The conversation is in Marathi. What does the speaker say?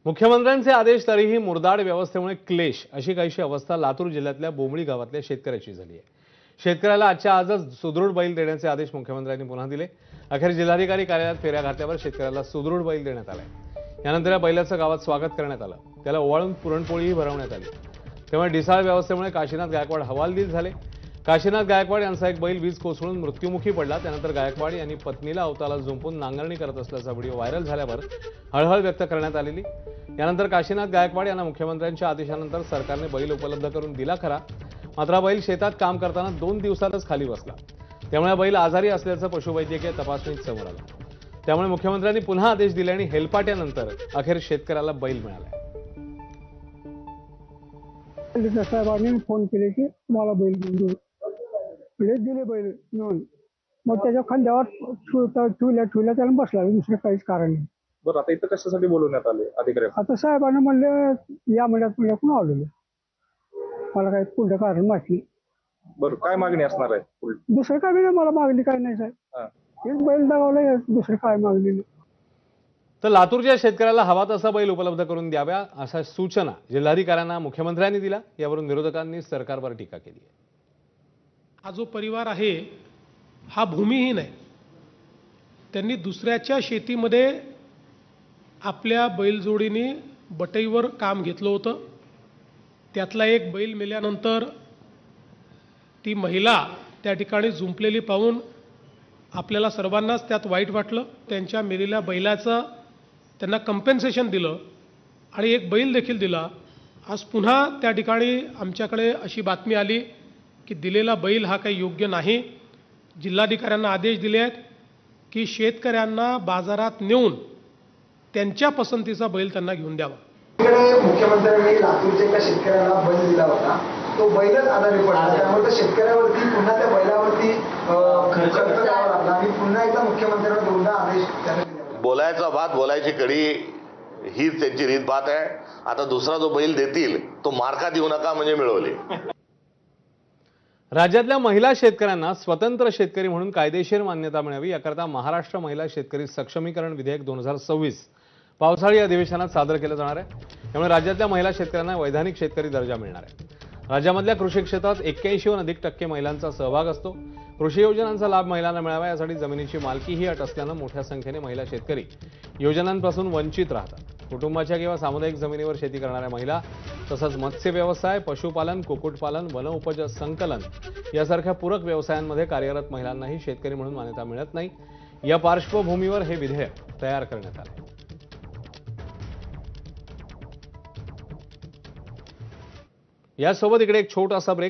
मुख्यमंत्र्यांचे आदेश तरीही मुरदाड व्यवस्थेमुळे क्लेश अशी काहीशी अवस्था लातूर जिल्ह्यातल्या बोमळी गावातल्या शेतकऱ्याची झाली आहे। शेतकऱ्याला आजच्या आजच सुदृढ बैल देण्याचे आदेश मुख्यमंत्र्यांनी पुन्हा दिले। अखेर जिल्हाधिकारी कार्यालयात फेऱ्या घातल्यावर शेतकऱ्याला सुदृढ बैल देण्यात आलाय। यानंतर या बैलाचं गावात स्वागत करण्यात आलं। त्याला ओवाळून पुरणपोळीही भरवण्यात आली। त्यामुळे ढिसाळ व्यवस्थेमुळे काशीनाथ गायकवाड हवालदिल झाले। काशीनाथ गायकवाड यांचा एक बैल वीज कोसळून मृत्युमुखी पडला। त्यानंतर गायकवाड यांनी पत्नीला अवताला झुंपून नांगरणी करत असल्याचा व्हिडिओ व्हायरल झाल्यावर हळहळ व्यक्त करण्यात आलेली। यानंतर काशीनाथ गायकवाड यांना मुख्यमंत्र्यांच्या आदेशानंतर सरकारने बैल उपलब्ध करून दिला खरा, मात्र बैल शेतात काम करताना 2 दिवसातच खाली बसला। त्यामुळे बैल आजारी असल्याचं पशुवैद्यकीय तपासणीत समोर आलं। त्यामुळे मुख्यमंत्र्यांनी पुन्हा आदेश दिले आणि हेलपाट्यानंतर अखेर शेतकऱ्याला बैल मिळाला। साहेबांनी फोन केले की मला बैल घेऊन देऊ, दिले बैल नेऊन। मग त्याच्या खांद्यावर ठेवल्या त्याला बसला, दुसरं काहीच कारण नाही। बरं, आता इथं कशासाठी बोलवण्यात आले अधिकारी? आता साहेबांना म्हणले या महिन्यात पुण्यातून आलेले, मला काही पुढलं कारण माहिती नाही। बरं, काय मागणी असणार आहे? दुसरं काय नाही, मला मागणी काय नाही साहेब, हेच बैल दाखवलं, दुसरं काय मागणी नाही। तर लातूरच्या शेतकऱ्याला हवा तसा बैल उपलब्ध करून द्याव्या अशा सूचना जिल्हाधिकाऱ्यांना मुख्यमंत्र्यांनी दिल्या। यावरून विरोधकांनी सरकारवर टीका केली आहे। हा जो परिवार आहे हा भूमिहीन आहे। त्यांनी दुसऱ्याच्या शेतीमध्ये आपल्या बैलजोडीने बटईवर काम घेतलं होतं। त्यातला एक बैल मेल्यानंतर ती महिला त्या ठिकाणी झुंपलेली पाहून आपल्याला सर्वांनाच त्यात वाईट वाटलं। त्यांच्या मेलेल्या बैलाचं त्यांना कंपेन्सेशन दिलं आणि एक बैल देखील दिला। आज पुन्हा त्या ठिकाणी आमच्याकडे अशी बातमी आली की दिलेला बैल हा काही योग्य नाही। जिल्हाधिकाऱ्यांना आदेश दिले आहेत की शेतकऱ्यांना बाजारात नेऊन त्यांच्या पसंतीचा बैल त्यांना घेऊन द्यावा। मुख्यमंत्र्यांनी लातूरच्या एका शेतकऱ्याला बैल दिला होता, तो बैलच आजारी पडला, त्यामुळे त्या शेतकऱ्यावरती पुन्हा त्या बैलावरती खर्च करावा लागला आणि पुन्हा एकदा मुख्यमंत्र्यांना दोनदा आदेश त्यांनी दिला। बोलायचा भात बोलायची कडी हीच त्यांची रीतभात आहे। आता दुसरा जो बैल देतील तो मार्का देऊ नका म्हणजे मिळवले। राज्यातल्या महिला शेतकऱ्यांना स्वतंत्र शेतकरी म्हणून कायदेशीर मान्यता मिळावी याकरता महाराष्ट्र महिला शेतकरी सक्षमीकरण विधेयक 2026 पावसाळी अधिवेशनात सादर केलं जाणार आहे। त्यामुळे राज्यातल्या महिला शेतकऱ्यांना वैधानिक शेतकरी दर्जा मिळणार आहे। राज्यामधल्या कृषी क्षेत्रात 81हून अधिक टक्के महिलांचा सहभाग असतो। कृषी योजनांचा लाभ महिलांना मिळावा यासाठी जमिनीची मालकी ही अट असल्यानं मोठ्या संख्येने महिला शेतकरी योजनांपासून वंचित राहतात। कुटुंबाच्या किंवा सामुदायिक जमिनीवर शेती करणाऱ्या महिला तसंच मत्स्य व्यवसाय, पशुपालन, कुक्कुटपालन, वनउपज संकलन यासारख्या पूरक व्यवसायांमध्ये कार्यरत महिलांनाही शेतकरी म्हणून मान्यता मिळत नाही। या पार्श्वभूमीवर हे विधेयक तयार करण्यात आले। यासोबत इकडे एक छोटासा ब्रेक।